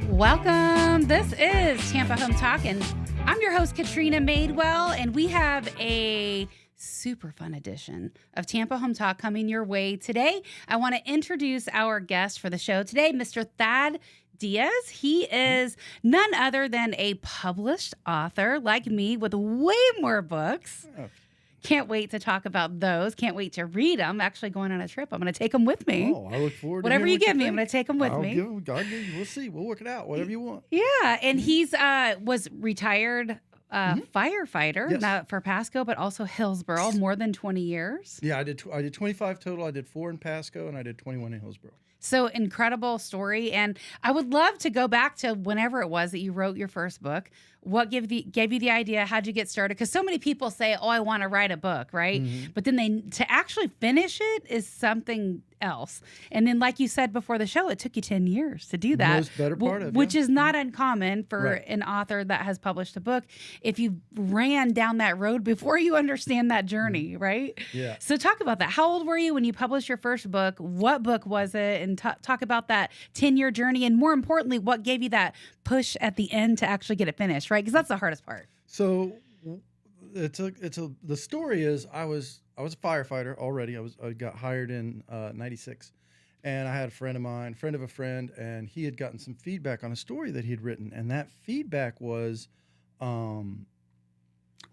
Welcome. This is Tampa Home Talk, and I'm your host, Katrina Madewell, and we have a super fun edition of Tampa Home Talk coming your way today. I want to introduce our guest for the show today, Mr. Thad Diaz. He is none other than a published author like me with way more books. Can't wait to talk about those. Can't wait to read them. Actually going on a trip. I'm going to take them with me. Oh, I look forward to whatever you give me. I'm going to take them with I'll me. We'll see. We'll work it out. Whatever you want. Yeah, and he's was retired firefighter, Yes. not for Pasco, but also Hillsborough, more than 20 years. Yeah, I did 25 total. I did 4 in Pasco, and I did 21 in Hillsborough. So incredible story. And I would love to go back to whenever it was that you wrote your first book. What gave you the idea? How'd you get started? Because so many people say, oh, I want to write a book, right? Mm-hmm. But then to actually finish it is something else. And then like you said before the show, it took you 10 years to do that. Most better part of it. Which is not uncommon for Right. an author that has published a book. If you ran down that road before you understand that journey, right? Yeah. So talk about that. How old were you when you published your first book? What book was it? And talk about that 10-year journey. And more importantly, what gave you that push at the end to actually get it finished, right? Because that's the hardest part. So the story is I was a firefighter already. I got hired in 96. And I had a friend of a friend, and he had gotten some feedback on a story that he had written. And that feedback was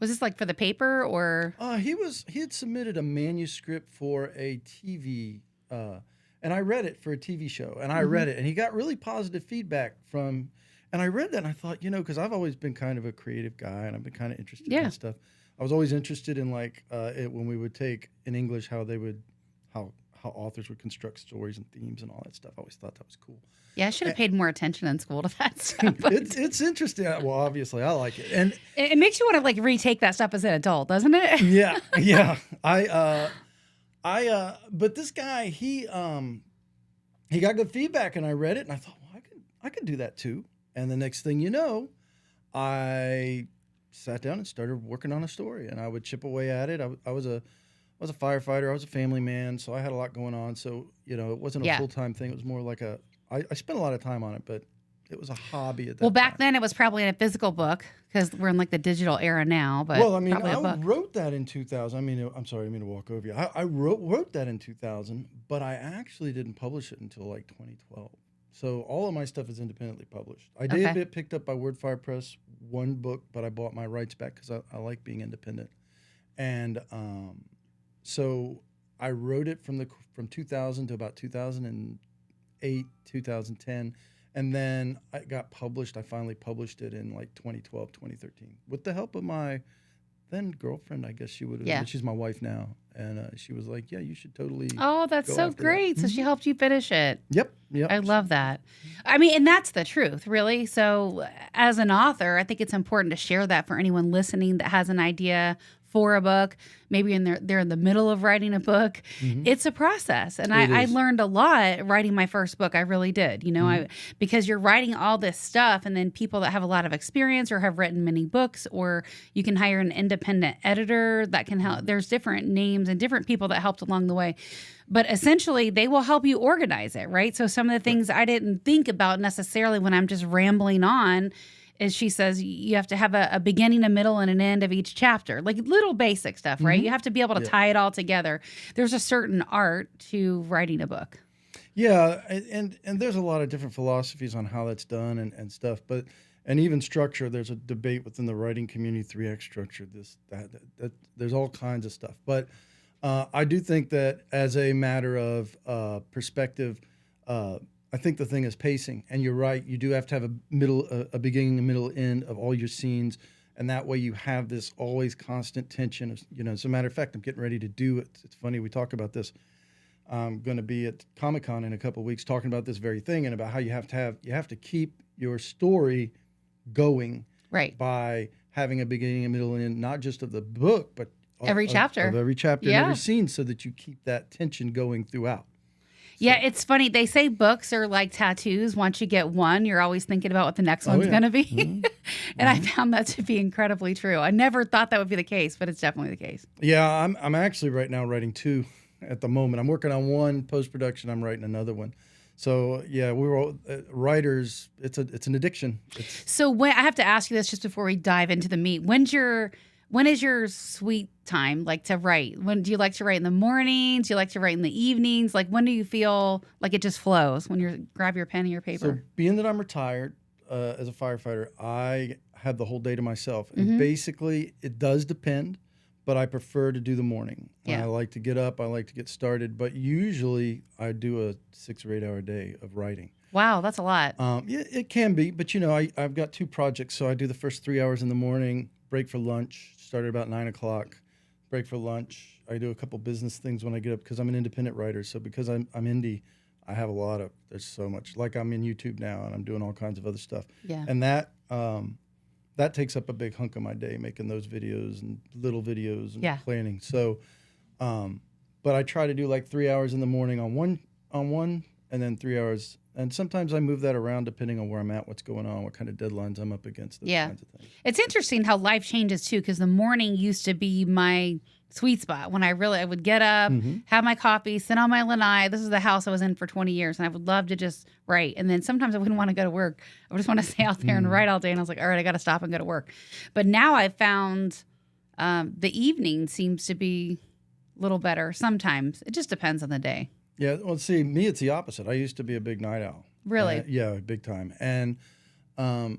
Was this like for the paper or? he had submitted a manuscript for a TV, and I read it for a TV show, and I read it, and he got really positive feedback from, and I read that, and I thought, because I've always been kind of a creative guy, and I've been kind of interested in stuff. I was always interested in when we would take in English how authors would construct stories and themes and all that stuff. I always thought that was cool. Yeah, I should have paid more attention in school to that stuff. It's interesting. Well, obviously, I like it, and it makes you want to retake that stuff as an adult, doesn't it? yeah. But this guy, he got good feedback, and I read it, and I thought, well, I could do that too. And the next thing you know, I sat down and started working on a story, and I would chip away at it. I was a firefighter. I was a family man, so I had a lot going on. So it wasn't a full-time thing. It was more like I spent a lot of time on it, but it was a hobby at that Well, back time. then it was probably in a physical book because we're in the digital era now. But I wrote that in 2000. I'm sorry, I didn't mean to walk over you. I wrote that in 2000, but I actually didn't publish it until 2012. So all of my stuff is independently published. I did get picked up by Wordfire Press, one book, but I bought my rights back because I like being independent. And so I wrote it from 2000 to about 2008, 2010. And then it got published. I finally published it in 2012, 2013 with the help of my then girlfriend. I guess she would have. Yeah. She's my wife now. And she was like, yeah, you should totally. Oh, that's go so after great. that. So she helped you finish it. Yep. I love that. I mean, and that's the truth, really. So as an author, I think it's important to share that for anyone listening that has an idea for a book. Maybe they're in the middle of writing a book. Mm-hmm. It's a process. And I learned a lot writing my first book. I really did. Because you're writing all this stuff, and then people that have a lot of experience or have written many books, or you can hire an independent editor that can help. There's different names and different people that helped along the way. But essentially, they will help you organize it, right? So some of the things I didn't think about necessarily when I'm just rambling on is she says you have to have a beginning, a middle, and an end of each chapter, like little basic stuff, right? You have to be able to tie it all together. There's a certain art to writing a book. Yeah, and there's a lot of different philosophies on how that's done and stuff, and even structure. There's a debate within the writing community, 3X structure, that there's all kinds of stuff. But I do think that as a matter of perspective, I think the thing is pacing, and you're right. You do have to have a beginning, a middle, end of all your scenes, and that way you have this always constant tension. As a matter of fact, I'm getting ready to do it. It's funny we talk about this. I'm going to be at Comic-Con in a couple of weeks talking about this very thing and about how you have to keep your story going, right, by having a beginning, a middle, and end, not just of the book, but every chapter, and every scene, so that you keep that tension going throughout. Yeah, it's funny. They say books are like tattoos. Once you get one, you're always thinking about what the next one's going to be. Mm-hmm. And I found that to be incredibly true. I never thought that would be the case, but it's definitely the case. Yeah, I'm actually right now writing 2 at the moment. I'm working on one, post-production. I'm writing another one. So yeah, we were all writers. It's an addiction. So I have to ask you this just before we dive into the meat. When is your sweet time like to write? When do you like to write in the mornings? Do you like to write in the evenings? Like when do you feel like it just flows when you grab your pen and your paper? So being that I'm retired as a firefighter, I have the whole day to myself. And basically it does depend, but I prefer to do the morning. Yeah. I like to get up. I like to get started. But usually I do a 6 or 8 hour day of writing. Wow, that's a lot. Yeah, it can be. But, I've got 2 projects. So I do the first 3 hours in the morning, break for lunch, start at about 9 o'clock, break for lunch. I do a couple business things when I get up because I'm an independent writer. So because I'm indie, I have there's so much. Like I'm in YouTube now and I'm doing all kinds of other stuff. Yeah. And that takes up a big hunk of my day, making those videos and little videos and planning. So, but I try to do like 3 hours in the morning on one, and then 3 hours. And sometimes I move that around depending on where I'm at, what's going on, what kind of deadlines I'm up against, those kinds of things. It's interesting how life changes too, because the morning used to be my sweet spot when I would get up, have my coffee, sit on my lanai. This is the house I was in for 20 years, and I would love to just write. And then sometimes I wouldn't want to go to work. I would just want to stay out there and write all day. And I was like, all right, I got to stop and go to work. But now I've found the evening seems to be a little better sometimes. It just depends on the day. Yeah, well, see, me, it's the opposite. I used to be a big night owl. Really? Yeah, big time. And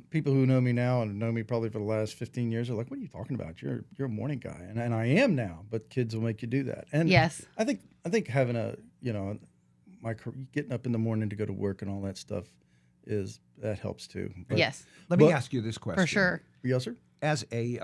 people who know me now and know me probably for the last 15 years are like, what are you talking about? You're a morning guy. And I am now, but kids will make you do that. And yes. I think having getting up in the morning to go to work and all that stuff that helps too. But, yes. Let me ask you this question. For sure. Yes, sir. As a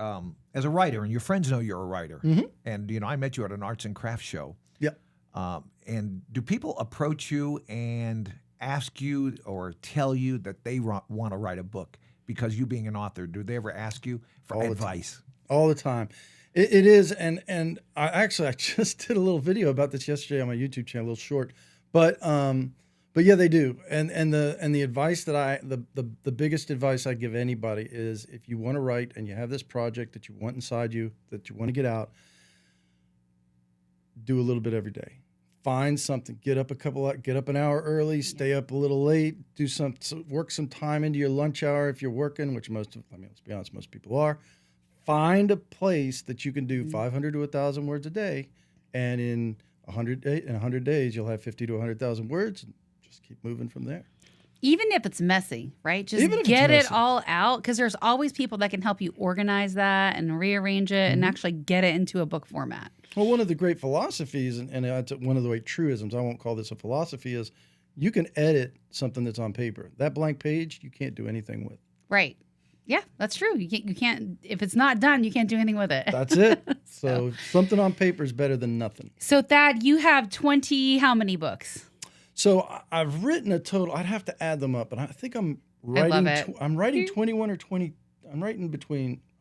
writer, and your friends know you're a writer, and I met you at an arts and crafts show. Yeah. And do people approach you and ask you or tell you that they want to write a book because you being an author? Do they ever ask you for advice? All the time. It is, and I just did a little video about this yesterday on my YouTube channel, a little short, but yeah, they do. And the advice that the biggest advice I give anybody is if you want to write and you have this project that you want inside you that you want to get out, do a little bit every day. Find something. Get up an hour early. Stay up a little late. Work some time into your lunch hour if you're working, which let's be honest, most people are. Find a place that you can do 500 to 1,000 words a day, and in 100 days you'll have 50 to 100,000 words. And just keep moving from there. Even if it's messy, right? Just get it all out, because there's always people that can help you organize that and rearrange it and actually get it into a book format. Well, one of the great philosophies, and it's one of the great truisms, I won't call this a philosophy, is you can edit something that's on paper. That blank page, you can't do anything with. Right. Yeah, that's true. You can't, if it's not done, you can't do anything with it. That's it. So something on paper is better than nothing. So Thad, you have how many books? So I've written a total, I'd have to add them up, but I think I'm writing, I'm writing 21 or 20, I'm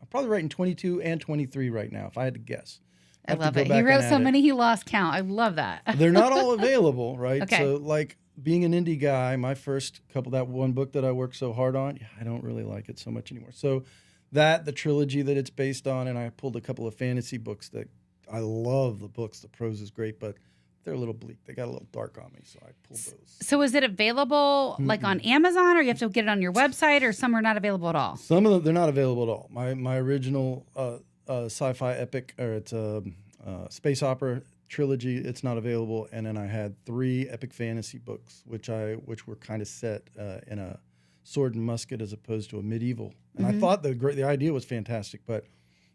probably writing 22 and 23 right now, if I had to guess. I love it. He wrote so many he lost count. I love that. They're not all available, right? Okay. So like being an indie guy, my first that one book that I worked so hard on, I don't really like it so much anymore. So the trilogy that it's based on, and I pulled a couple of fantasy books that I love the books. The prose is great, but they're a little bleak. They got a little dark on me, so I pulled those. So is it available like on Amazon, or you have to get it on your website, or some are not available at all? Some of them, they're not available at all. My original sci-fi epic, or it's a space opera trilogy, it's not available. And then I had 3 epic fantasy books, which were kind of set in a sword and musket as opposed to a medieval. And I thought the idea was fantastic, but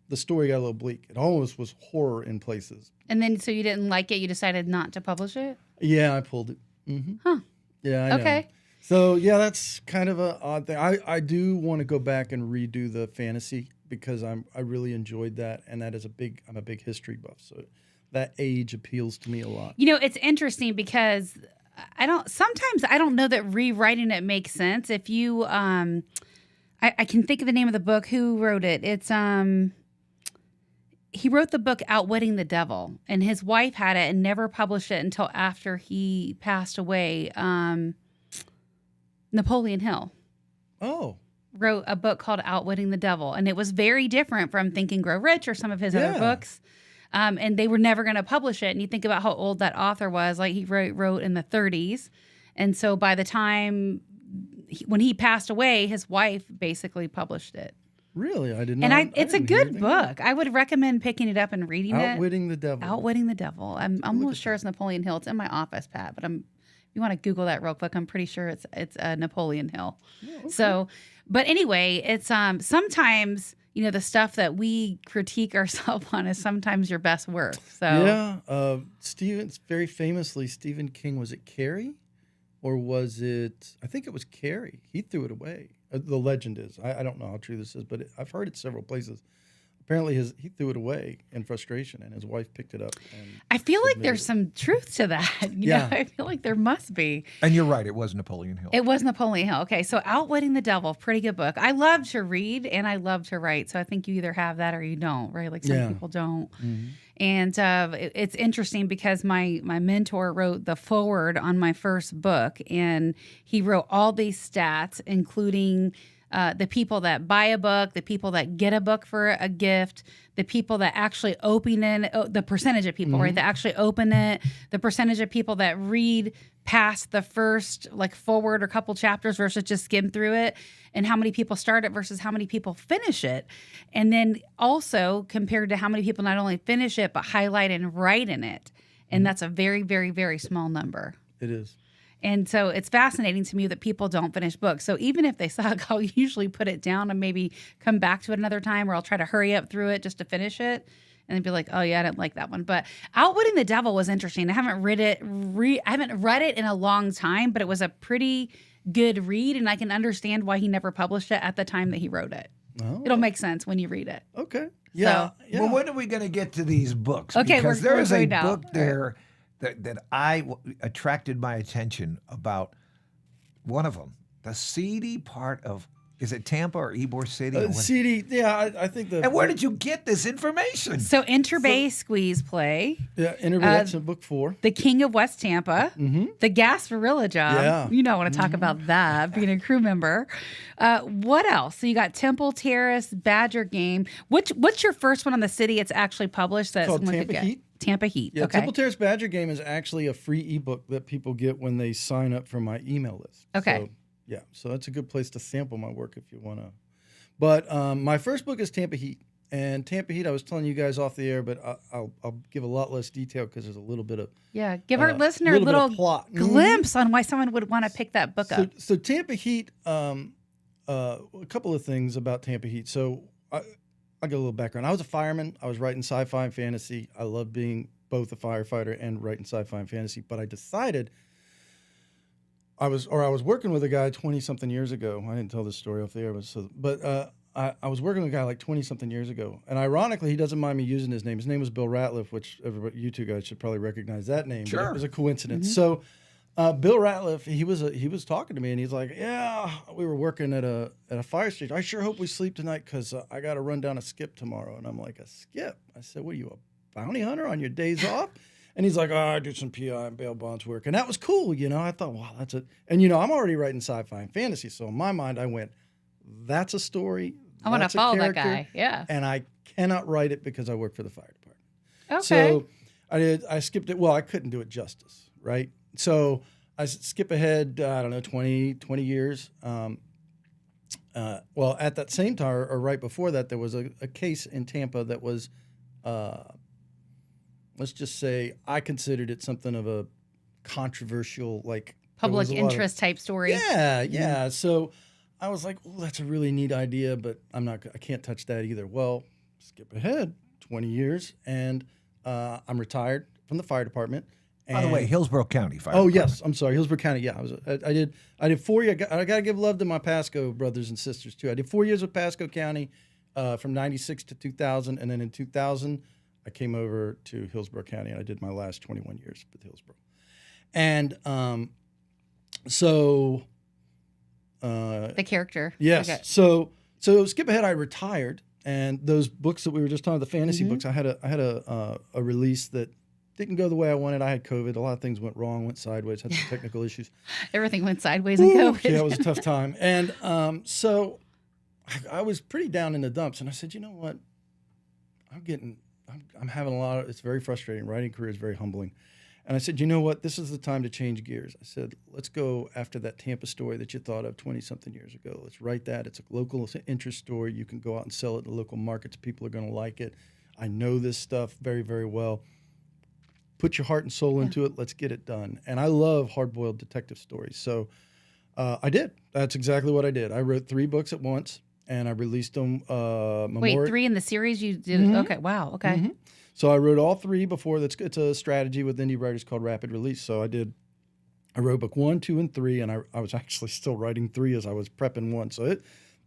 the story got a little bleak. It almost was horror in places. And then, so you didn't like it? You decided not to publish it? Yeah, I pulled it. Mm-hmm. Huh. Yeah, I know. Okay. So yeah, that's kind of an odd thing. I do want to go back and redo the fantasy because I really enjoyed that, and I'm a big history buff, so that age appeals to me a lot. It's interesting because I don't know that rewriting it makes sense. If you I can think of the name of the book. Who wrote it? It's he wrote the book Outwitting the Devil, and his wife had it and never published it until after he passed away. Napoleon Hill wrote a book called Outwitting the Devil, and it was very different from Think and Grow Rich or some of his other books. And they were never going to publish it. And you think about how old that author was, like he wrote in the 30s. And so by the time when he passed away, his wife basically published it. Really? I did not. And it's a good book. I would recommend picking it up and reading it. Outwitting the Devil. Outwitting the Devil. I'm almost sure it's Napoleon Hill. It's in my office, Pat, but if you want to Google that real quick, I'm pretty sure it's Napoleon Hill. Oh, okay. So, but anyway, it's sometimes, the stuff that we critique ourselves on is sometimes your best work. So very famously, Stephen King, was it Carrie? Or was it, I think it was Carrie. He threw it away. The legend is. I don't know how true this is, but I've heard it several places. Apparently he threw it away in frustration, and his wife picked it up. I feel like there's some truth to that. You know, I feel like there must be. And you're right. It was Napoleon Hill. It was Napoleon Hill. Okay, so Outwitting the Devil, pretty good book. I love to read, and I love to write. So I think you either have that or you don't, right? Like some people don't. Mm-hmm. And it's interesting because my mentor wrote the foreword on my first book, and he wrote all these stats, including the people that buy a book, the people that get a book for a gift, the people that actually open it, the percentage of people, right, that actually open it, the percentage of people that read past the first forward or couple chapters versus just skim through it, and how many people start it versus how many people finish it. And then also compared to how many people not only finish it, but highlight and write in it. And that's a very, very, very small number. It is. And so it's fascinating to me that people don't finish books. So even if they suck, I'll usually put it down and maybe come back to it another time, or I'll try to hurry up through it just to finish it and then be like, oh yeah, I didn't like that one. But Outwitting the Devil was interesting. I haven't read it in a long time, but it was a pretty good read, and I can understand why he never published it at the time that he wrote it. Oh. It'll make sense when you read it. Okay. Yeah. So, Well, when are we going to get to these books? Okay, because there is a now. book there that attracted my attention about one of them, the seedy part of, is it Tampa or Ybor City? Seedy, I think that. And where did you get this information? So Interbay Squeeze Play. Yeah, Interbay, that's in book 4. The King of West Tampa. Mm-hmm. The Gasparilla Job. Yeah. You know, I want to talk about that, being a crew member. What else? So you got Temple Terrace, Badger Game. What's your first one on the city it's actually published? That's called Tampa Heat. Tampa Heat. Yeah, okay. Temple Terrace Badger Game is actually a free ebook that people get when they sign up for my email list. Okay. So that's a good place to sample my work if you want to. But my first book is Tampa Heat. And Tampa Heat, I was telling you guys off the air, but I'll give a lot less detail because there's a little bit of... Yeah, give our listener a little plot glimpse on why someone would want to pick that book up. So Tampa Heat, a couple of things about Tampa Heat. So I'll get a little background. I was a fireman. I was writing sci-fi and fantasy. I love being both a firefighter and writing sci-fi and fantasy. But I decided I was working with a guy 20-something years ago. I didn't tell this story off the air, but I was working with a guy like 20-something years ago. And ironically, he doesn't mind me using his name. His name was Bill Ratliff, which you two guys should probably recognize that name. Sure. But it was a coincidence. Mm-hmm. So Bill Ratliff, he was talking to me, and he's like, "Yeah, we were working at a fire station. I sure hope we sleep tonight because I got to run down a skip tomorrow." And I'm like, "A skip?" I said, "What are you, a bounty hunter on your days off?" And he's like, "Oh, I do some PI and bail bonds work," and that was cool. I thought, "Wow, that's it." And I'm already writing sci-fi and fantasy, so in my mind, I went, "That's a story. I want to follow that guy." Yeah. And I cannot write it because I work for the fire department. Okay. So I skipped it. Well, I couldn't do it justice, right? So I skip ahead, 20 years. Well, at that same time, or right before that, there was a case in Tampa that was, let's just say, I considered it something of a controversial, public interest type story. Yeah. Mm-hmm. So I was like, "Oh, that's a really neat idea, but I can't touch that either." Well, skip ahead 20 years, and I'm retired from the fire department. By the way, Hillsborough County Fire Department. Yes, I'm sorry, Hillsborough County. Yeah, I did 4 years. I got to give love to my Pasco brothers and sisters too. I did 4 years with Pasco County, from '96 to 2000, and then in 2000, I came over to Hillsborough County, and I did my last 21 years with Hillsborough. And the character. Yes. Okay. So skip ahead. I retired And those books that we were just talking about, the fantasy books, I had a release that didn't go the way I wanted. I had COVID. A lot of things went wrong, went sideways, had some technical issues. Everything went sideways in COVID. Yeah, it was a tough time. And so I was pretty down in the dumps. And I said, you know what? I'm having it's very frustrating. Writing career is very humbling. And I said, you know what? This is the time to change gears. I said, let's go after that Tampa story that you thought of 20-something years ago. Let's write that. It's a local interest story. You can go out and sell it in the local markets. People are going to like it. I know this stuff very, very well. Put your heart and soul into it. Let's get it done. And I love hard-boiled detective stories. So I did. That's exactly what I did. I wrote 3 books at once, and I released them. Wait, 3 in the series you did? Okay, wow, okay. Mm-hmm. So I wrote all 3 before. It's a strategy with indie writers called Rapid Release. So I wrote book 1, 2, and 3, and I was actually still writing 3 as I was prepping 1. So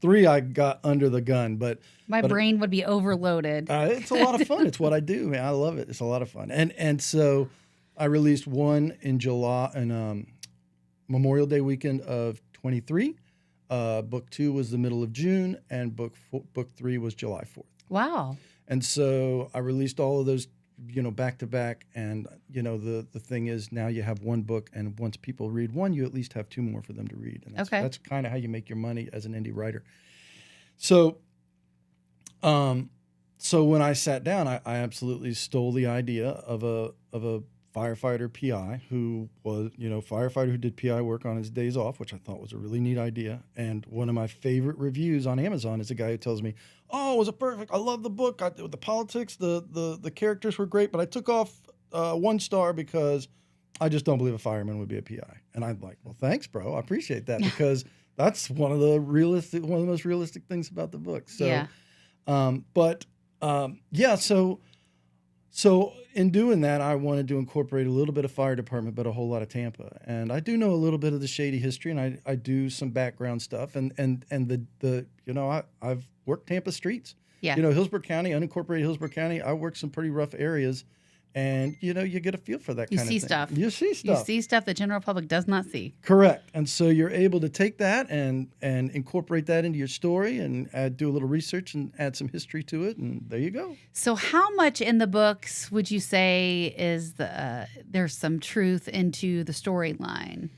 3 I got under the gun, but my brain would be overloaded. It's a lot of fun. It's what I do, man. I love it. It's a lot of fun. And so I released 1 in July and Memorial Day weekend of 23. Book 2 was the middle of June, and book 3 was July 4th. Wow. And so I released all of those, back to back. And, the thing is now you have 1 book, and once people read 1, you at least have 2 more for them to read. And that's kind of how you make your money as an indie writer. So, when I sat down, I absolutely stole the idea of a firefighter PI who was, firefighter who did PI work on his days off, which I thought was a really neat idea. And one of my favorite reviews on Amazon is a guy who tells me, "Oh, was it perfect? I love the book. The politics, the characters were great, but I took off 1 star because I just don't believe a fireman would be a PI." And I'm like, "Well, thanks, bro. I appreciate that because that's one of the most realistic things about the book." So, yeah. So in doing that, I wanted to incorporate a little bit of fire department, but a whole lot of Tampa. And I do know a little bit of the shady history, and I do some background stuff. And I've worked Tampa streets. Yeah. Hillsborough County, unincorporated Hillsborough County. I worked some pretty rough areas. And, you get a feel for that kind of thing. You see stuff. You see stuff. You see stuff the general public does not see. Correct. And so you're able to take that and incorporate that into your story and do a little research and add some history to it. And there you go. So how much in the books would you say is there's some truth into the storyline?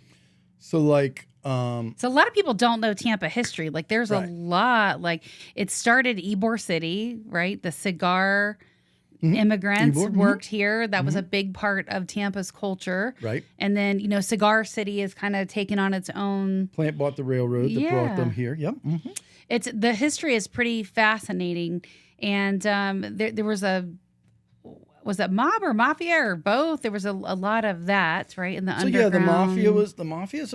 So so a lot of people don't know Tampa history. Like there's a lot, like it started Ybor City, right? The cigar immigrants worked here. That was a big part of Tampa's culture. Right. And then, Cigar City is kind of taken on its own. Plant bought the railroad that brought them here. Yep. Mm-hmm. The history is pretty fascinating. And there was was that mob or mafia or both? There was a lot of that, right? In the underground. Yeah, the mafia is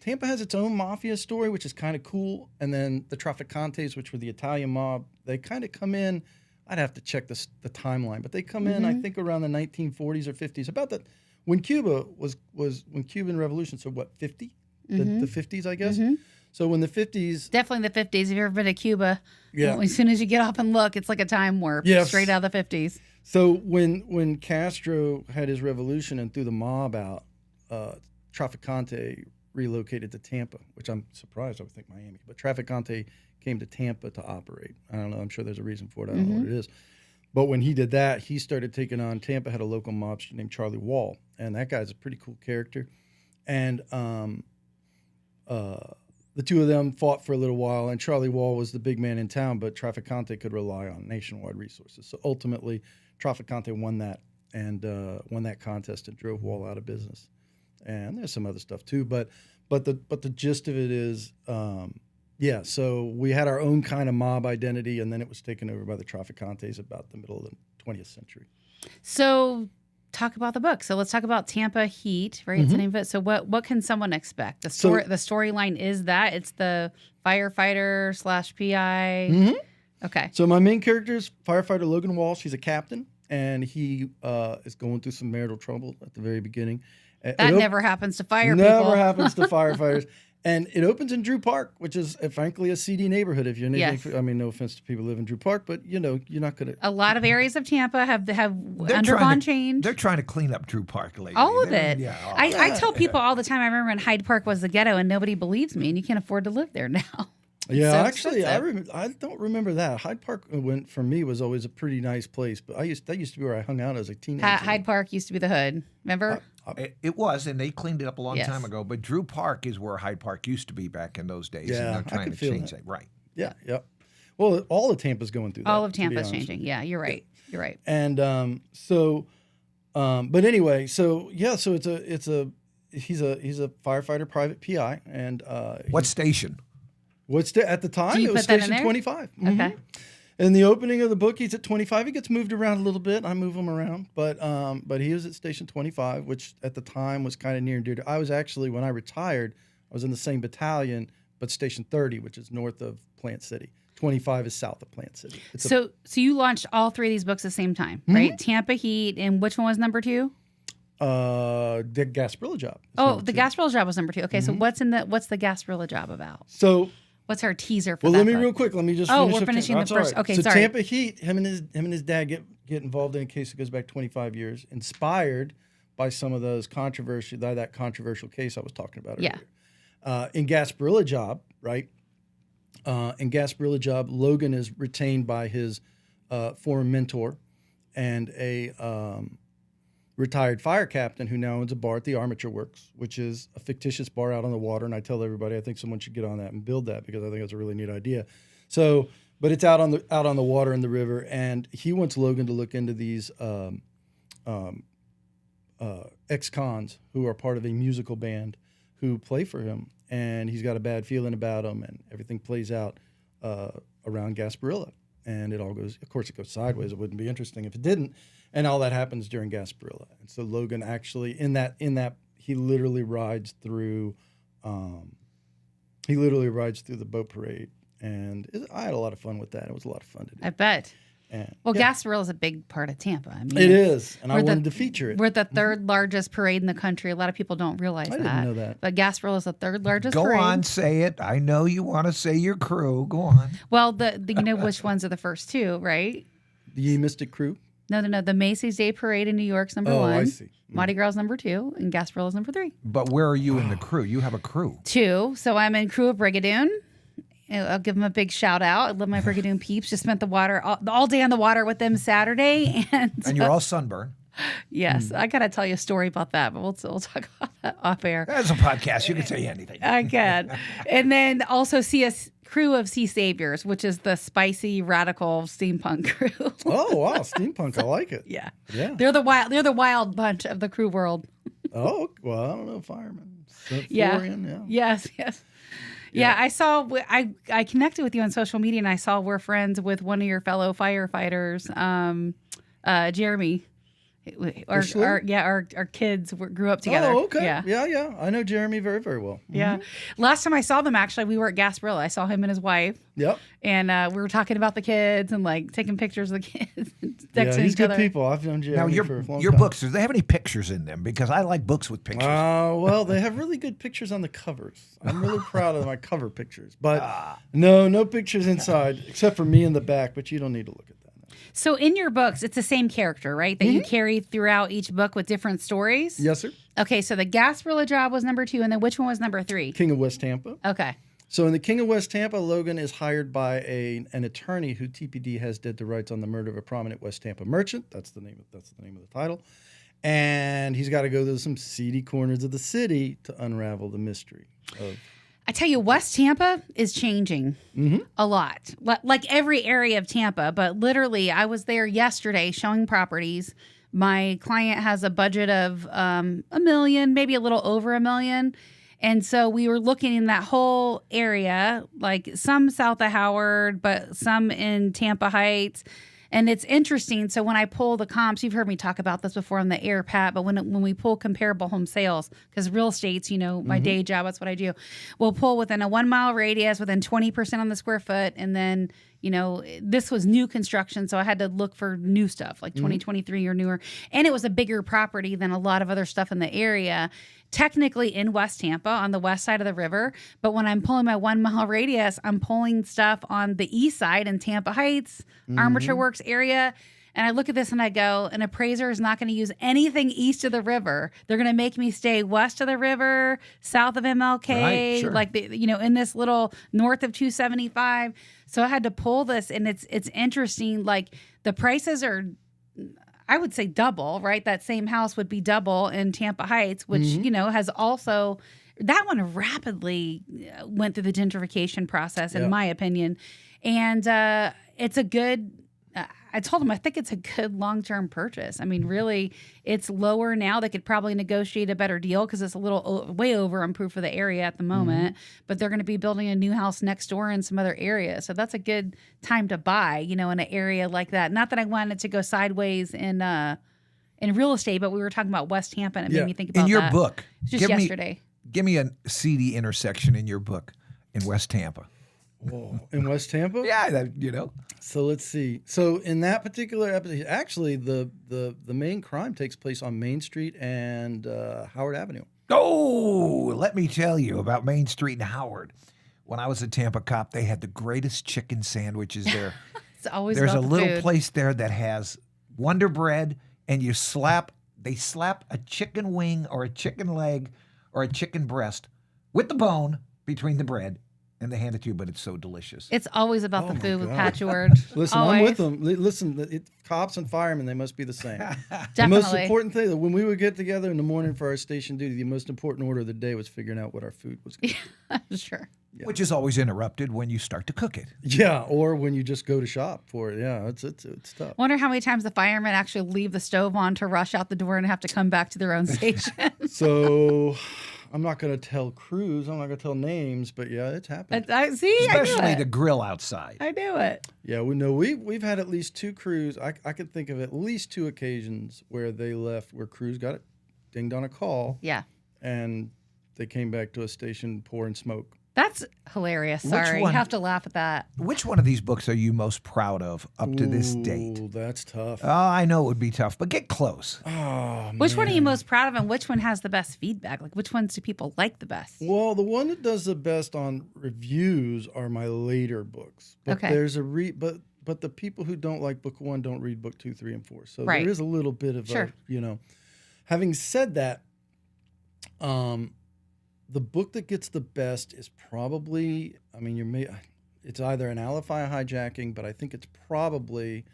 Tampa has its own mafia story, which is kind of cool. And then the Trafficantes, which were the Italian mob, they kind of come in. I'd have to check the timeline, but they come in, I think, around the 1940s or 50s, about when Cuba was when Cuban Revolution. So what, 50? The 50s, I guess. So when the 50s, definitely the 50s. If you've ever been to Cuba, yeah. As soon as you get off and look, it's like a time warp, straight out of the 50s. So when Castro had his revolution and threw the mob out, Trafficante relocated to Tampa, which I'm surprised. I would think Miami, but Trafficante came to Tampa to operate. I don't know. I'm sure there's a reason for it. I don't know what it is. But when he did that, he started taking on, Tampa had a local mobster named Charlie Wall. And that guy's a pretty cool character. And the two of them fought for a little while. And Charlie Wall was the big man in town, but Trafficante could rely on nationwide resources. So ultimately, Trafficante won that and won that contest and drove Wall out of business. And there's some other stuff too. But the gist of it is... so we had our own kind of mob identity, and then it was taken over by the Trafficantes about the middle of the 20th century. So talk about the book. So let's talk about Tampa Heat, right? It's the name of it. So what can someone expect? The storyline is that it's the firefighter / PI. Okay. So my main character is firefighter Logan Walsh. He's a captain, and he is going through some marital trouble at the very beginning. That never happens to fire people. Never happens to firefighters. And it opens in Drew Park, which is, frankly, a seedy neighborhood. If you're anything, I mean, no offense to people who live in Drew Park, but you're not going to. A lot of areas of Tampa have undergone change. They're trying to clean up Drew Park lately. All of it. Yeah, I tell people all the time. I remember when Hyde Park was the ghetto, and nobody believes me, and you can't afford to live there now. Yeah, so actually, expensive. I don't remember that. Hyde Park for me was always a pretty nice place, but that used to be where I hung out as a teenager. Hyde Park used to be the hood. Remember? It was, and they cleaned it up a long Yes. time ago. But Drew Park is where Hyde Park used to be back in those days, and Yeah, they're I trying can to feel change that. that. Right. Yeah, yeah. Well, all of Tampa's going through that. All of to be Tampa's honest. changing. Yeah, you're right. You're right. And but anyway, so yeah, so he's a firefighter, private PI, and What station? At the time Do you it was put that in station there? 25. Okay. Mhm. In the opening of the book, he's at 25. He gets moved around a little bit. I move him around, but he was at station 25, which at the time was kind of near and dear to. I was actually, when I retired, I was in the same battalion, but station 30, which is north of Plant City. 25 is south of Plant City. So you launched all three of these books at the same time, right? Tampa Heat, and which one was number 2? The Gasparilla Job. is Oh, number the 2. Gasparilla Job was number 2. Okay, so what's the Gasparilla Job about? So What's our teaser for well, that let me book? real quick. Let me just. Oh, finish we're up finishing Tampa. the That's first. all right. Okay, so sorry. Tampa Heat, him and his dad get involved in a case that goes back 25 years, inspired by some of those that controversial case I was talking about Yeah. earlier. In Gasparilla Job, right? In Gasparilla Job, Logan is retained by his former mentor and a retired fire captain who now owns a bar at the Armature Works, which is a fictitious bar out on the water. And I tell everybody I think someone should get on that and build that because I think it's a really neat idea. So, but it's out on the water in the river, and he wants Logan to look into these ex-cons who are part of a musical band who play for him, and he's got a bad feeling about them, and everything plays out around Gasparilla, and it all goes. Of course, it goes sideways. It wouldn't be interesting if it didn't. And all that happens during Gasparilla. And so Logan actually in that he literally rides through the boat parade, and I had a lot of fun with that. It was a lot of fun to do. I bet. And, Well, yeah, Gasparilla is a big part of Tampa. I mean, it is, and I we're the- wanted to feature it. We're the third largest parade in the country. A lot of people don't realize I that. didn't know that. But Gasparilla is the third largest Go parade. on, say it. I know you want to say your crew. Go on. Well, the you know which ones are the first two, right? The Ye Mystic Crew. No. The Macy's Day Parade in New York's number Oh, 1. I see. Mardi Gras number 2, and Gasparilla's number 3. But where are you in the crew? You have a crew. 2. So I'm in Crew of Brigadoon. I'll give them a big shout out. I love my Brigadoon peeps. Just spent the water all day on the water with them Saturday, and You're all sunburned. yes, I gotta tell you a story about that, but we'll talk about that off air. That's a podcast. You can say anything. I can. And then also Crew of Sea Saviors, which is the spicy radical steampunk crew. Oh wow, steampunk! I like it. Yeah. Yeah. They're the wild bunch of the crew world. Oh well, I don't know, fireman. Yeah. Florian, Yes. Yeah, I connected with you on social media, and I saw we're friends with one of your fellow firefighters, Jeremy. Our kids grew up together. Oh, okay. Yeah. Yeah. I know Jeremy very, very well. Yeah. Last time I saw them, actually, we were at Gasparilla. I saw him and his wife. Yep. And we were talking about the kids and like taking pictures of the kids, and texting He's each good other. people. I've known Jeremy Now, for a long your time. books, do they have any pictures in them? Because I like books with pictures. Well, they have really good pictures on the covers. I'm really proud of my cover pictures. But no pictures inside, except for me in the back, but you don't need to look at that. So in your books, it's the same character, right? That you carry throughout each book with different stories? Yes, sir. Okay, so the Gasparilla Job was number 2, and then which one was number 3? King of West Tampa. Okay. So in the King of West Tampa, Logan is hired by an attorney who TPD has dead to rights on the murder of a prominent West Tampa merchant. That's the name of the title. And he's got to go to some seedy corners of the city to unravel the mystery of. I tell you, West Tampa is changing a lot. Like every area of Tampa, but literally, I was there yesterday showing properties. My client has a budget of $1 million, maybe a little over $1 million. And so we were looking in that whole area, like some south of Howard, but some in Tampa Heights. And it's interesting. So when I pull the comps, you've heard me talk about this before on the air, Pat, but when we pull comparable home sales, because real estate's, my day job, that's what I do. We'll pull within a 1 mile radius, within 20% on the square foot. And then, this was new construction. So I had to look for new stuff like 2023 or newer. And it was a bigger property than a lot of other stuff in the area. Technically in West Tampa on the west side of the river. But when I'm pulling my 1 mile radius, I'm pulling stuff on the east side in Tampa Heights, Armature Works area. And I look at this and I go, an appraiser is not going to use anything east of the river. They're going to make me stay west of the river, south of MLK, Right, sure. like in this little north of 275. So I had to pull this, and it's interesting. Like the prices are, I would say, double, right? That same house would be double in Tampa Heights, which, has also, that one rapidly went through the gentrification process, in my opinion. And it's a good, I told him, I think it's a good long-term purchase. I mean, really, it's lower now. They could probably negotiate a better deal because it's a little way over improved for the area at the moment. But they're going to be building a new house next door in some other area. So that's a good time to buy, in an area like that. Not that I wanted to go sideways in real estate, but we were talking about West Tampa, and it made me think about that. In your book. Just yesterday. Give me a seedy intersection in your book in West Tampa. Whoa. In West Tampa? Yeah, So let's see. So in that particular episode, actually, the main crime takes place on Main Street and Howard Avenue. Oh, let me tell you about Main Street and Howard. When I was a Tampa cop, they had the greatest chicken sandwiches there. It's always There's a about the little food. place there that has Wonder Bread, and they slap a chicken wing or a chicken leg or a chicken breast with the bone between the bread, and they hand it to you, but it's so delicious. It's always about the my food with God. Patchword. Listen, always. I'm with them. Listen, cops and firemen, they must be the same. The Definitely. most important thing, when we would get together in the morning for our station duty, the most important order of the day was figuring out what our food was going to be. Sure. Yeah. Which is always interrupted when you start to cook it. Yeah, or when you just go to shop for it. Yeah, it's tough. Wonder how many times the firemen actually leave the stove on to rush out the door and have to come back to their own station. So I'm not going to tell crews. I'm not going to tell names, but yeah, it's happened. Especially the grill outside. I knew it. Yeah, we've had at least two crews. I could think of at least two occasions where they left, where crews got it dinged on a call. Yeah. And they came back to a station pouring smoke. That's hilarious. Sorry. You have to laugh at that. Which one of these books are you most proud of up to this date? Ooh, that's tough. Oh, I know it would be tough, but get close. Oh, Which one are you man. most proud of, and which one has the best feedback? Like, which ones do people like the best? Well, the one that does the best on reviews are my later books. But Okay. there's but the people who don't like book 1 don't read book 2, 3, and 4. So Right. there is a little bit of Sure. Having said that, the book that gets the best is probably, it's either an Alify hijacking, but I think it's probably,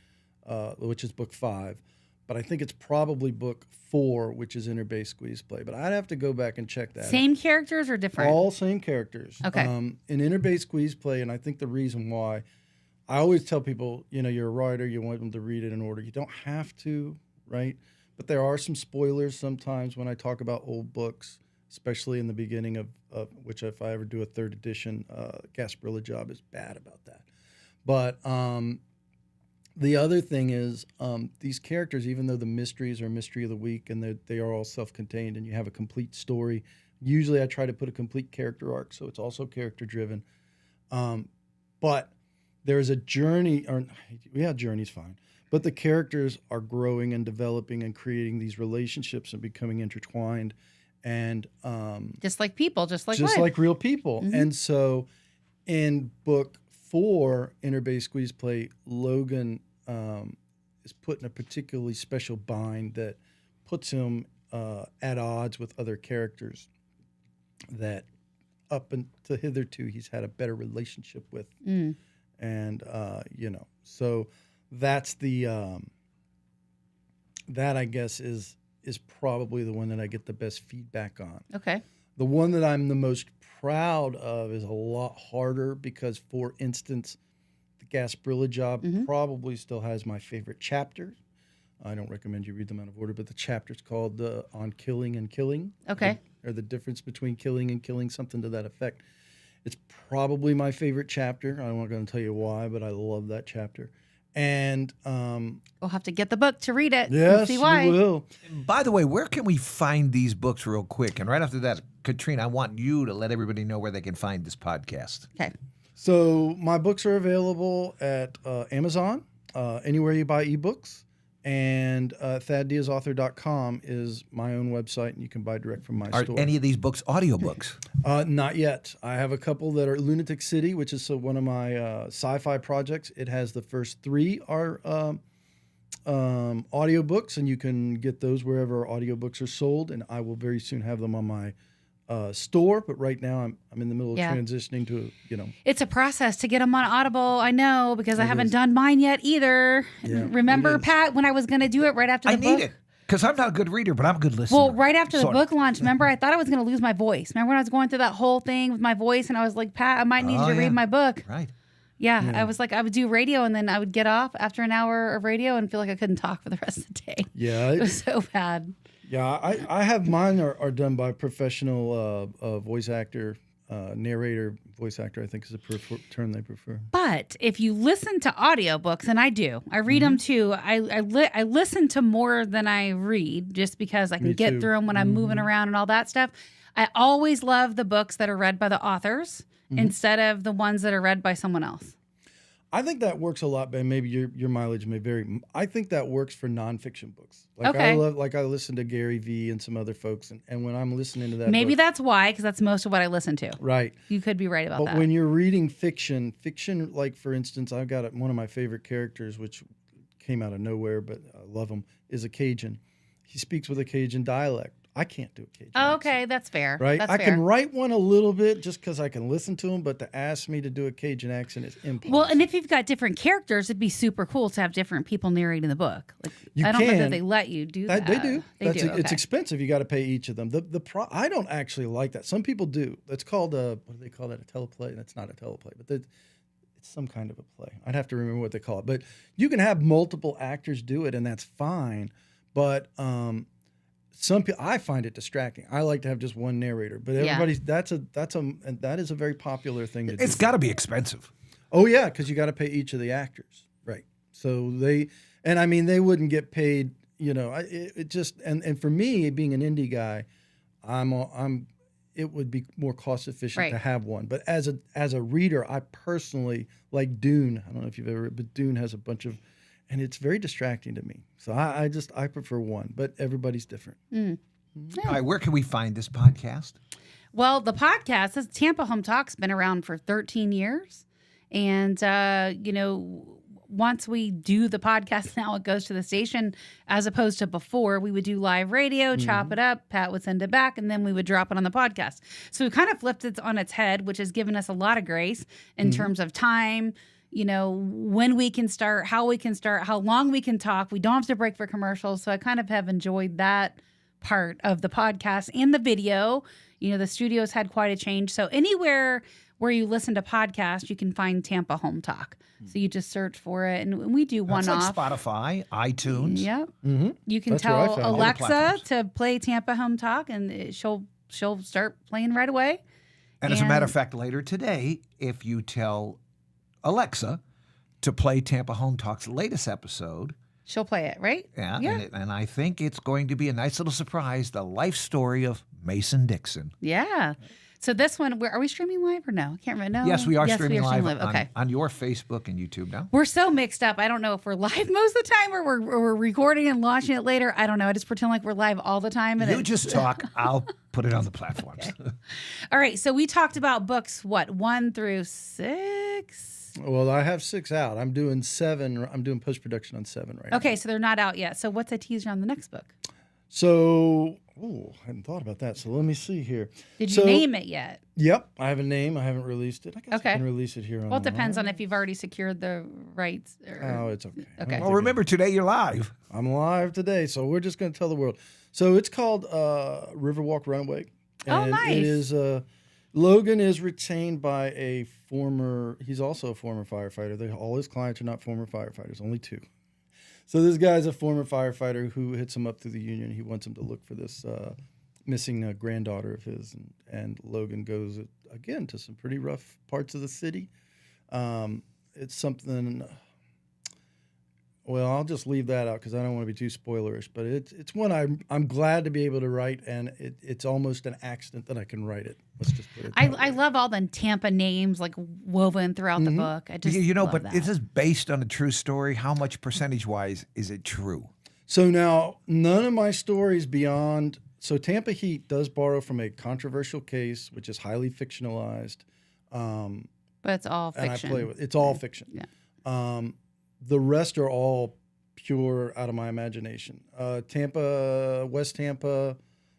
which is book 5, but I think it's probably book 4, which is Interbase Squeeze Play. But I'd have to go back and check that. Same characters or different? All same characters. Okay. In Interbase Squeeze Play, and I think the reason why, I always tell people, you're a writer, you want them to read it in order. You don't have to, right? But there are some spoilers sometimes when I talk about old books, especially in the beginning of which if I ever do a 3rd edition, Gasparilla Job is bad about that. But the other thing is these characters, even though the mysteries are mystery of the week and they are all self-contained and you have a complete story, usually I try to put a complete character arc, so it's also character-driven. But there's a journey, journey's fine. But the characters are growing and developing and creating these relationships and becoming intertwined. And just like people, just like real people. Mm-hmm. And so in book 4, Interbase Squeeze Play, Logan is put in a particularly special bind that puts him at odds with other characters that up until hitherto he's had a better relationship with. And, so that's that I guess is probably the one that I get the best feedback on. Okay. The one that I'm the most proud of is a lot harder because, for instance, the Gasparilla Job probably still has my favorite chapters. I don't recommend you read them out of order, but the chapter's called On Killing and Killing. Okay. Or the difference between killing and killing, something to that effect. It's probably my favorite chapter. I'm not going to tell you why, but I love that chapter. And we'll have to get the book to read it. Yes, and see why. you will. By the way, where can we find these books real quick? And right after that, Katrina, I want you to let everybody know where they can find this podcast. Okay. So my books are available at Amazon, anywhere you buy ebooks. And ThadDiazAuthor.com is my own website, and you can buy direct from my store. Are any of these books audiobooks? Not yet. I have a couple that are Lunatic City, which is one of my sci-fi projects. It has the first 3 are audiobooks, and you can get those wherever audiobooks are sold. And I will very soon have them on my store. But right now, I'm in the middle of transitioning to It's a process to get them on Audible. I know because I haven't done mine yet either. Yeah, Remember, Pat, when I was going to do it right after the book? I need it. Because I'm not a good reader, but I'm a good listener. Well, right after the book launch, remember, I thought I was going to lose my voice. Remember when I was going through that whole thing with my voice, and I was like, Pat, I might need you to read my book. Right. Yeah, I was like, I would do radio, and then I would get off after an hour of radio and feel like I couldn't talk for the rest of the day. Yeah. It was so bad. Yeah, I have mine are done by professional voice actor, narrator, voice actor, I think is the term they prefer. But if you listen to audiobooks, and I do, I read them too. I listen to more than I read just because I can get through them when I'm moving around and all that stuff. I always love the books that are read by the authors instead of the ones that are read by someone else. I think that works a lot, Ben. Maybe your mileage may vary. I think that works for nonfiction books. I listen to Gary Vee and some other folks, and when I'm listening to that, maybe that's why, because that's most of what I listen to. Right. You could be right about that. But when you're reading fiction, like for instance, I've got one of my favorite characters, which came out of nowhere, but I love him, is a Cajun. He speaks with a Cajun dialect. I can't do a Cajun accent. Okay, that's fair. Right? That's I fair. can write one a little bit just because I can listen to them, but to ask me to do a Cajun accent is impossible. Well, and if you've got different characters, it'd be super cool to have different people narrating the book. Like, I don't know that they let you do that. They do. They do. It's expensive. You got to pay each of them. I don't actually like that. Some people do. That's called what do they call that? A teleplay? That's not a teleplay, but it's some kind of a play. I'd have to remember what they call it. But you can have multiple actors do it, and that's fine. But some people, I find it distracting. I like to have just one narrator, but everybody's and that is a very popular thing to do. It's got to be expensive. Oh yeah, because you got to pay each of the actors, right? So they wouldn't get paid. It just and for me being an indie guy, it would be more cost efficient to have one. But as a reader, I personally like Dune. I don't know if you've ever, but Dune has a bunch of. And it's very distracting to me. So I prefer one, but everybody's different. All right, where can we find this podcast? Well, the podcast, this Tampa Home Talk's been around for 13 years. And, once we do the podcast now, it goes to the station as opposed to before. We would do live radio, chop it up, Pat would send it back, and then we would drop it on the podcast. So we kind of flipped it on its head, which has given us a lot of grace in terms of time, when we can start, how we can start, how long we can talk. We don't have to break for commercials. So I kind of have enjoyed that part of the podcast and the video. The studio's had quite a change. So anywhere where you listen to podcasts, you can find Tampa Home Talk. So you just search for it. And we do one-off. Like Spotify, iTunes. Yep. Mm-hmm. You can tell Alexa to play Tampa Home Talk, and she'll start playing right away. And as a matter of fact, later today, if you tell Alexa to play Tampa Home Talk's latest episode, she'll play it, right? Yeah. And I think it's going to be a nice little surprise, the life story of Mason Dixon. Yeah. So this one, are we streaming live or no? I can't remember. No. Yes, we are streaming live okay. on your Facebook and YouTube now. We're so mixed up. I don't know if we're live most of the time or we're recording and launching it later. I don't know. I just pretend like we're live all the time. And you just talk. I'll put it on the platforms. Okay. All right. So we talked about books, 1 through 6? Well, I have 6 out. I'm doing 7. I'm doing post-production on 7 right now. Okay, so they're not out yet. So what's a teaser on the next book? So, I hadn't thought about that. So let me see here. Did you name it yet? Yep, I have a name. I haven't released it. I guess I can release it here. Well, it depends on if you've already secured the rights. Oh, it's okay. Okay. Well, remember, today you're live. I'm live today, so we're just going to tell the world. So it's called Riverwalk Runaway. And nice. It is Logan is retained by a former, he's also a former firefighter. All his clients are not former firefighters, only 2. So this guy's a former firefighter who hits him up through the union. He wants him to look for this missing granddaughter of his. And Logan goes, again, to some pretty rough parts of the city. It's something... Well, I'll just leave that out because I don't want to be too spoilerish. But it's one I'm glad to be able to write, and it's almost an accident that I can write it. Let's just put it. I love all the Tampa names like woven throughout the book. I just love but that. Is this based on a true story? How much percentage-wise is it true? So now none of my stories beyond. So Tampa Heat does borrow from a controversial case, which is highly fictionalized. But it's all fiction. And I play with it's all fiction. Yeah. The rest are all pure out of my imagination. Tampa, West Tampa,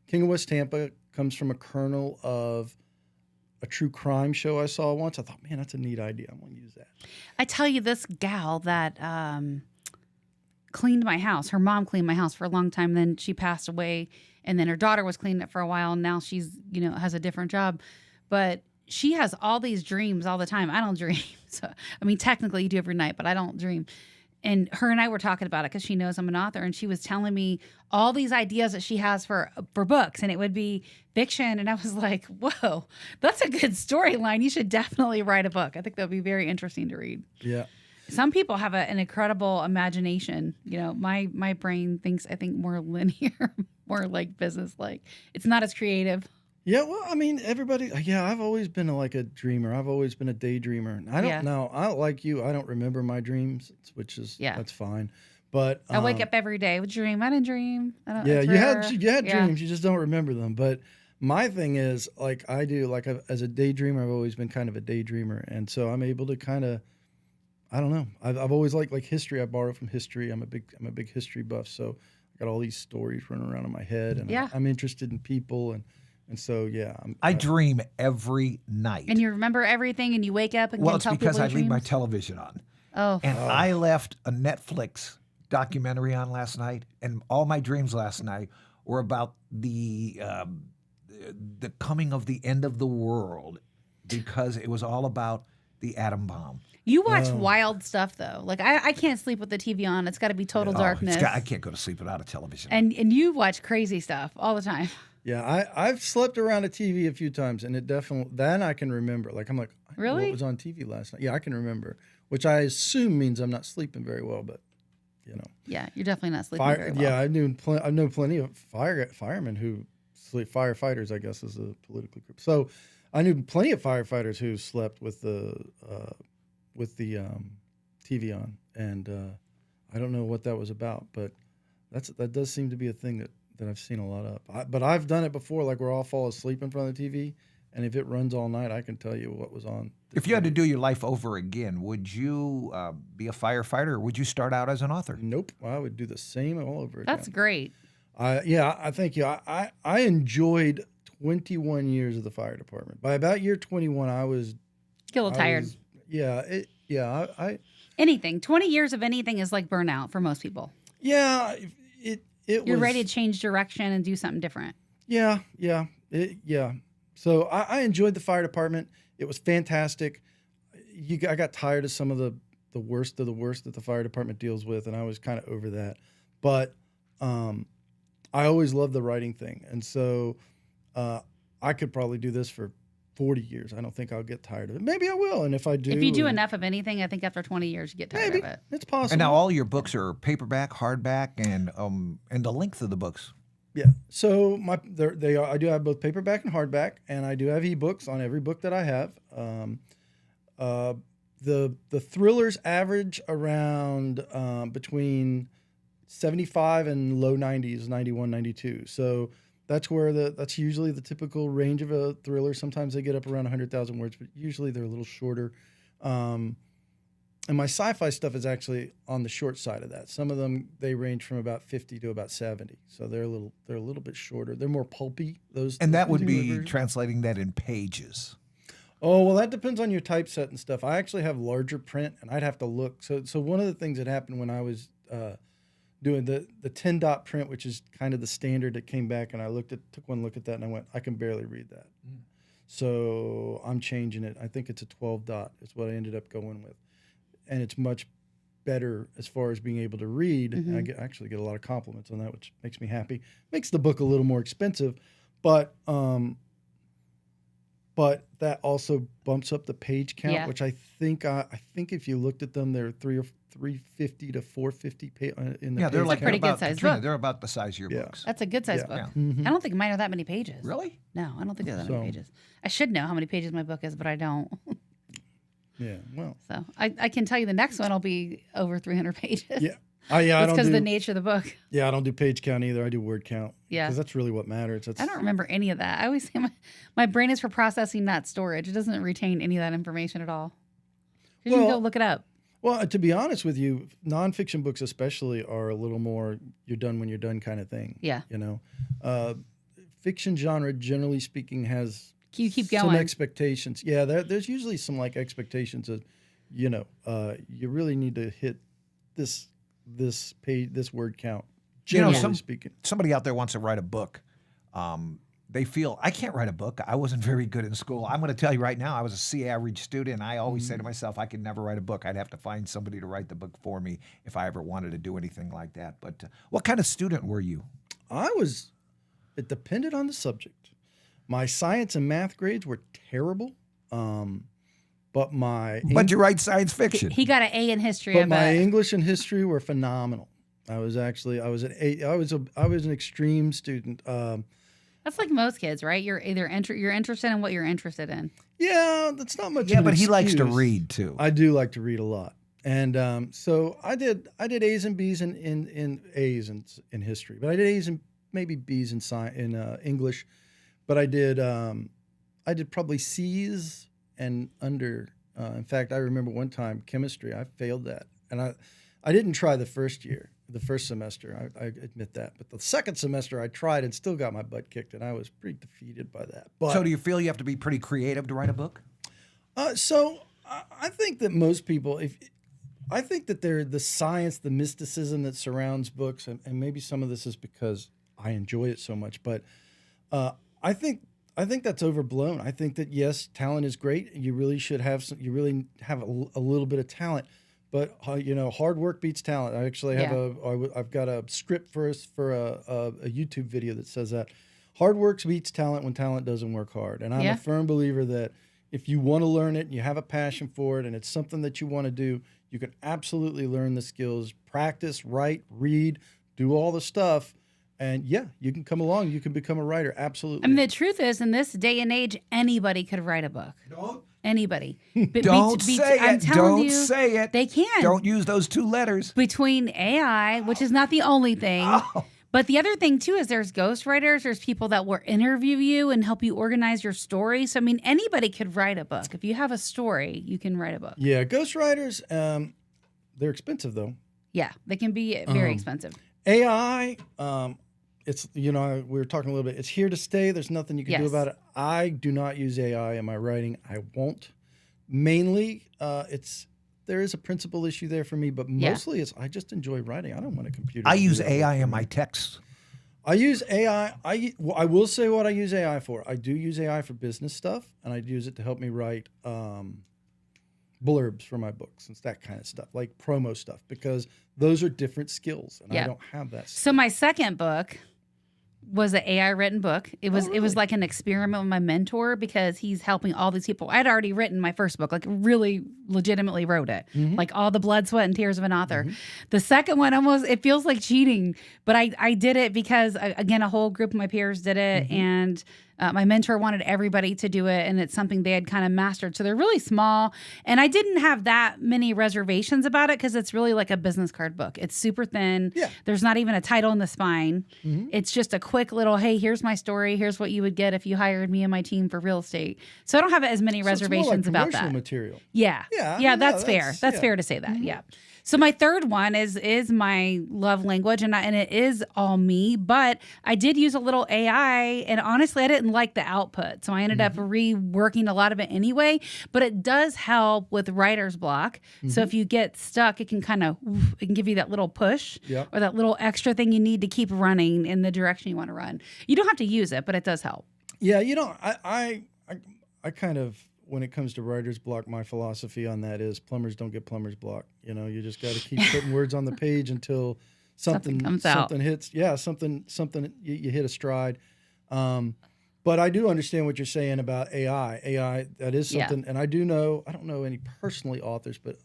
King of West Tampa comes from a kernel of a true crime show I saw once. I thought, man, that's a neat idea. I'm going to use that. I tell you, this gal that cleaned my house, her mom cleaned my house for a long time. Then she passed away, and then her daughter was cleaning it for a while. And now she's, has a different job. But she has all these dreams all the time. I don't dream. So, I mean, technically you do every night, but I don't dream. And her and I were talking about it because she knows I'm an author, and she was telling me all these ideas that she has for books, and it would be fiction. And I was like, whoa, that's a good storyline. You should definitely write a book. I think that would be very interesting to read. Yeah. Some people have an incredible imagination. My brain thinks, I think, more linear, more like business-like. It's not as creative. Yeah, well, I mean, everybody. Yeah, I've always been like a dreamer. I've always been a daydreamer. I don't know. I like you. I don't remember my dreams, which is that's fine. But I wake up every day with dream. I didn't dream. I don't. Yeah, you had dreams. You just don't remember them. But my thing is, like I do, like as a daydreamer, I've always been kind of a daydreamer, and so I'm able to kind of. I don't know. I've always liked like history. I borrow from history. I'm a big history buff, so I got all these stories running around in my head, and I'm interested in people and so, yeah. I dream every night. And you remember everything, and you wake up and well, can tell it's because people I leave dreams? my television on. Oh. And I left a Netflix documentary on last night, and all my dreams last night were about the coming of the end of the world, because it was all about the atom bomb. You watch wild stuff, though. Like, I can't sleep with the TV on. It's got to be total darkness. I can't go to sleep without a television. And you watch crazy stuff all the time. Yeah, I've slept around a TV a few times, and it definitely, then I can remember. Like, I'm like, really? What was on TV last night? Yeah, I can remember, which I assume means I'm not sleeping very well, but, Yeah, you're definitely not sleeping very well. Yeah, I know plenty of firemen who sleep, firefighters, I guess, is a political group. So I knew plenty of firefighters who slept with the TV on, and I don't know what that was about, but that does seem to be a thing that I've seen a lot of. But I've done it before, like where I'll fall asleep in front of the TV, and if it runs all night, I can tell you what was on. If you had to do your life over again, would you be a firefighter, or would you start out as an author? Nope, I would do the same all over again. That's great. I thank you. I enjoyed 21 years of the fire department. By about year 21, I was Get a little tired. Anything. 20 years of anything is like burnout for most people. Yeah, You're ready to change direction and do something different. Yeah. So I enjoyed the fire department. It was fantastic. I got tired of some of the worst of the worst that the fire department deals with, and I was kind of over that. But I always loved the writing thing, and so I could probably do this for 40 years. I don't think I'll get tired of it. Maybe I will, and if I do... If you do enough of anything, I think after 20 years you get tired of it. It's possible. And now all your books are paperback, hardback, and the length of the books. Yeah. So I do have both paperback and hardback, and I do have ebooks on every book that I have. The thrillers average around between 75 and low 90s, 91, 92. So that's usually the typical range of a thriller. Sometimes they get up around 100,000 words, but usually they're a little shorter. And my sci-fi stuff is actually on the short side of that. Some of them, they range from about 50 to about 70. So they're a little bit shorter. They're more pulpy. And that would be translating that in pages. Oh, well, that depends on your typeset and stuff. I actually have larger print, and I'd have to look. So one of the things that happened when I was doing the 10 dot print, which is kind of the standard that came back, and I took one look at that, and I went, I can barely read that. So I'm changing it. I think it's a 12 dot is what I ended up going with. And it's much better as far as being able to read. Mm-hmm. And I actually get a lot of compliments on that, which makes me happy. Makes the book a little more expensive, but that also bumps up the page count, which I think if you looked at them, they're 350 to 450 in the they're like a pretty good size book. They're about the size of your books. That's a good size book. Yeah. Mm-hmm. I don't think mine are that many pages. Really? No, I don't think they're that many pages. I should know how many pages my book is, but I don't. Yeah, well. So I can tell you the next one will be over 300 pages. Yeah. It's because of the nature of the book. Yeah, I don't do page count either. I do word count. Yeah. Because that's really what matters. I don't remember any of that. I always say my brain is for processing, not storage. It doesn't retain any of that information at all. You can go look it up. Well, to be honest with you, nonfiction books especially are a little more you're done when you're done kind of thing. Yeah. Fiction genre, generally speaking, has you keep some going. expectations. Yeah, there's usually some like expectations of, you really need to hit this page, this word count. Generally speaking, somebody out there wants to write a book. They feel, I can't write a book. I wasn't very good in school. I'm going to tell you right now, I was a C average student. And I always say to myself, I could never write a book. I'd have to find somebody to write the book for me if I ever wanted to do anything like that. But what kind of student were you? It depended on the subject. My science and math grades were terrible. But you write science fiction. He got an A in history. But my English and history were phenomenal. I was an extreme student. That's like most kids, right? You're either you're interested in what you're interested in. Yeah, that's not much. Yeah, but he likes to read too. I do like to read a lot, and so I did A's and B's in A's in history, but I did A's and maybe B's in English, but I did probably C's and under. In fact, I remember one time chemistry, I failed that, and I didn't try the first semester. I admit that, but the second semester I tried and still got my butt kicked, and I was pretty defeated by that. But, so, do you feel you have to be pretty creative to write a book? So I think that most people, I think that the science, the mysticism that surrounds books, and maybe some of this is because I enjoy it so much, but I think that's overblown. I think that yes, talent is great. You really should have you really have a little bit of talent. But hard work beats talent. I actually have I've got a script for a YouTube video that says that hard work beats talent when talent doesn't work hard. And I'm a firm believer that if you want to learn it and you have a passion for it and it's something that you want to do, you can absolutely learn the skills, practice, write, read, do all the stuff. And you can come along. You can become a writer. Absolutely. I mean, the truth is, in this day and age, anybody could write a book. Anybody. Don't say it. Don't say it. They can. Don't use those two letters. Between AI, which is not the only thing, but the other thing too is there's ghostwriters. There's people that will interview you and help you organize your story. So I mean, anybody could write a book. If you have a story, you can write a book. Yeah, ghostwriters. They're expensive though. Yeah, they can be very expensive. AI. It's we were talking a little bit. It's here to stay. There's nothing you can do about it. I do not use AI in my writing. I won't. Mainly, there is a principal issue there for me, but mostly I just enjoy writing. I don't want a computer. I use AI in my texts. I use AI. I will say what I use AI for. I do use AI for business stuff, and I use it to help me write blurbs for my books and that kind of stuff, like promo stuff, because those are different skills, and I don't have that skill. So my second book was an AI written book. It was like an experiment with my mentor because he's helping all these people. I'd already written my first book, like really legitimately wrote it, like all the blood, sweat, and tears of an author. The second one it feels like cheating, but I did it because again, a whole group of my peers did it, and my mentor wanted everybody to do it, and it's something they had kind of mastered. So they're really small, and I didn't have that many reservations about it because it's really like a business card book. It's super thin. Yeah. There's not even a title in the spine. It's just a quick little, hey, here's my story. Here's what you would get if you hired me and my team for real estate. So I don't have as many reservations it's more like about that. Material. Yeah. That's fair. That's fair to say that. Yeah. So my third one is my love language, and it is all me, but I did use a little AI, and honestly, I didn't like the output. So I ended up reworking a lot of it anyway, but it does help with writer's block. So if you get stuck, it can it can give you that little push or that little extra thing you need to keep running in the direction you want to run. You don't have to use it, but it does help. Yeah, I kind of, when it comes to writer's block, my philosophy on that is plumbers don't get plumber's block. You just got to keep putting words on the page until something hits. Yeah, something you hit a stride. But I do understand what you're saying about AI. AI, that is something, and I don't know any personally authors, but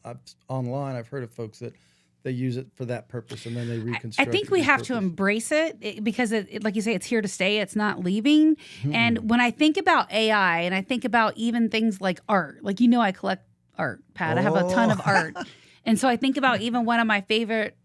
online I've heard of folks that they use it for that purpose, and then they reconstruct. I think we have to embrace it because, like you say, it's here to stay. It's not leaving. And when I think about AI, and I think about even things like art, I collect art, Pat. I have a ton of art, and so I think about even one of my favorite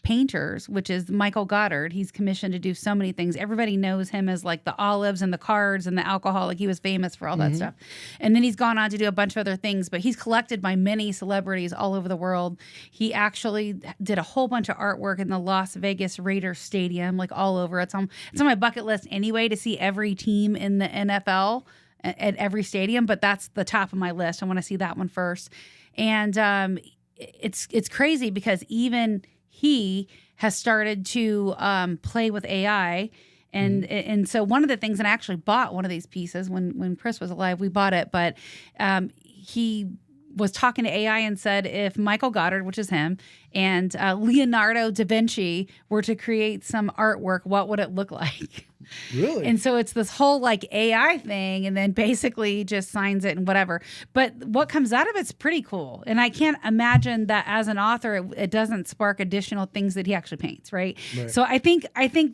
painters, which is Michael Goddard. He's commissioned to do so many things. Everybody knows him as like the olives and the cards and the alcohol. Like he was famous for all that stuff. And then he's gone on to do a bunch of other things, but he's collected by many celebrities all over the world. He actually did a whole bunch of artwork in the Las Vegas Raiders stadium, like all over. It's on my bucket list anyway, to see every team in the NFL at every stadium, but that's the top of my list. I want to see that one first. And it's crazy because even he has started to play with AI. And so one of the things, and I actually bought one of these pieces when Chris was alive, we bought it, but he was talking to AI and said if Michael Goddard, which is him, and Leonardo da Vinci were to create some artwork, what would it look like? Really? And so it's this whole like AI thing, and then basically just signs it and whatever. But what comes out of it's pretty cool. And I can't imagine that as an author, it doesn't spark additional things that he actually paints, right? So I think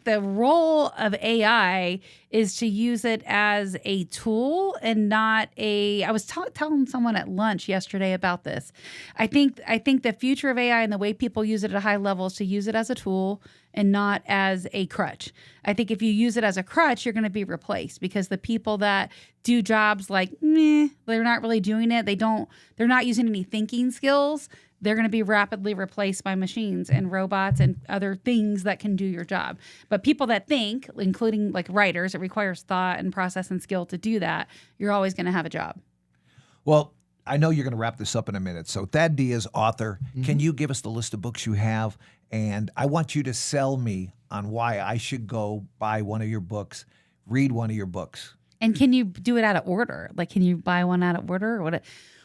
the role of AI is to use it as a tool and not I was telling someone at lunch yesterday about this. I think the future of AI and the way people use it at a high level is to use it as a tool and not as a crutch. I think if you use it as a crutch, you're going to be replaced because the people that do jobs like, they're not really doing it. They're not using any thinking skills. They're going to be rapidly replaced by machines and robots and other things that can do your job. But people that think, including like writers, it requires thought and process and skill to do that. You're always going to have a job. Well, I know you're going to wrap this up in a minute. So Thad Diaz, author, can you give us the list of books you have? And I want you to sell me on why I should go buy one of your books, read one of your books. And can you do it out of order? Like, can you buy one out of order,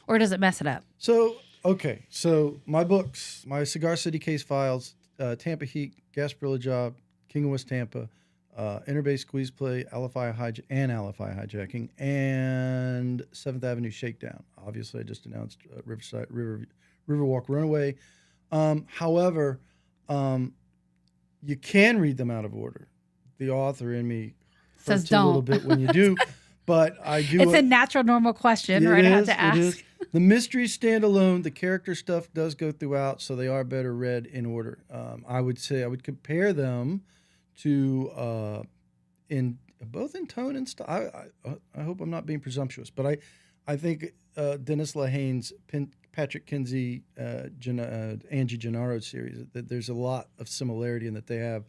or does it mess it up? So, okay. So my books, my Cigar City Case Files, Tampa Heat, Gasparilla Job, King of West Tampa, Interbase Squeeze Play, Alify Hijacking, and 7th Avenue Shakedown. Obviously, I just announced Riverwalk Runaway. However, you can read them out of order. The author in me says hurts don't. a little bit when you do, but I do. It's a natural, normal question, right? I have to ask. The mysteries stand alone. The character stuff does go throughout, so they are better read in order. I would say I would compare them to in both in tone and style. I hope I'm not being presumptuous, but I think Dennis Lehane's Patrick Kinsey, Angie Gennaro series, that there's a lot of similarity in that they have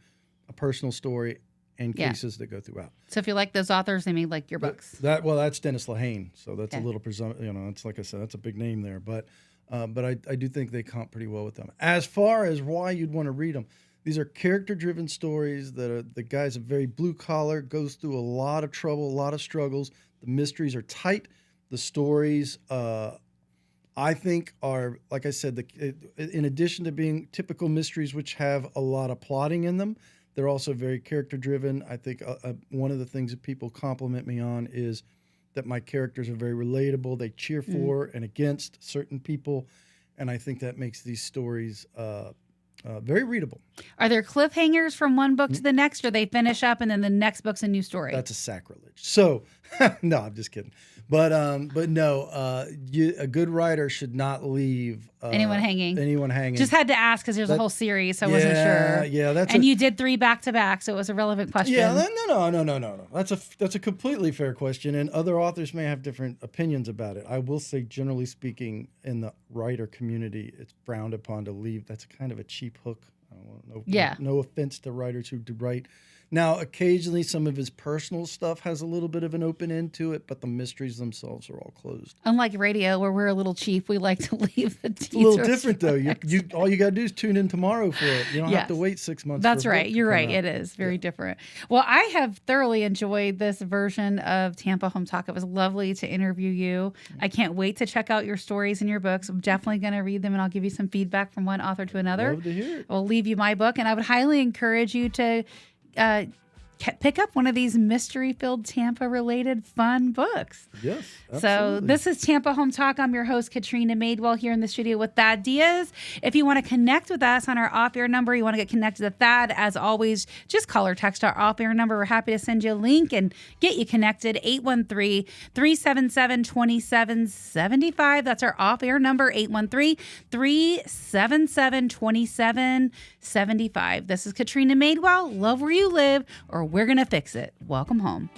a personal story and cases that go throughout. So if you like those authors, they may like your books. That's Dennis Lehane, so that's a little it's like I said, that's a big name there, but I do think they comp pretty well with them. As far as why you'd want to read them, these are character-driven stories that the guy's a very blue-collar, goes through a lot of trouble, a lot of struggles. The mysteries are tight. The stories, I think, are, like I said, in addition to being typical mysteries which have a lot of plotting in them, they're also very character-driven. I think one of the things that people compliment me on is that my characters are very relatable. They cheer for and against certain people, and I think that makes these stories very readable. Are there cliffhangers from one book to the next, or they finish up and then the next book's a new story? That's a sacrilege. So, no, I'm just kidding. But no, a good writer should not leave anyone hanging. Just had to ask because there's a whole series, so I wasn't sure. Yeah, you did 3 back to back, so it was a relevant question. Yeah, no. That's a completely fair question, and other authors may have different opinions about it. I will say, generally speaking, in the writer community, it's frowned upon to leave. That's kind of a cheap hook. No offense to writers who do write. Now, occasionally, some of his personal stuff has a little bit of an open end to it, but the mysteries themselves are all closed. Unlike radio, where we're a little cheap, we like to leave the teasers. It's a little different, though. You all you got to do is tune in tomorrow for it. You don't have to wait 6 months. That's right. You're right. It is very different. Well, I have thoroughly enjoyed this version of Tampa Home Talk. It was lovely to interview you. I can't wait to check out your stories and your books. I'm definitely going to read them, and I'll give you some feedback from one author to another. Love to hear it. I'll leave you my book, and I would highly encourage you to pick up one of these mystery-filled Tampa-related fun books. Yes, absolutely. So this is Tampa Home Talk. I'm your host, Katrina Madewell, here in the studio with Thad Diaz. If you want to connect with us on our off-air number, you want to get connected to Thad, as always, just call or text our off-air number. We're happy to send you a link and get you connected, 813-377-2775. That's our off-air number, 813-377-2775. This is Katrina Madewell. Love where you live, or we're going to fix it. Welcome home.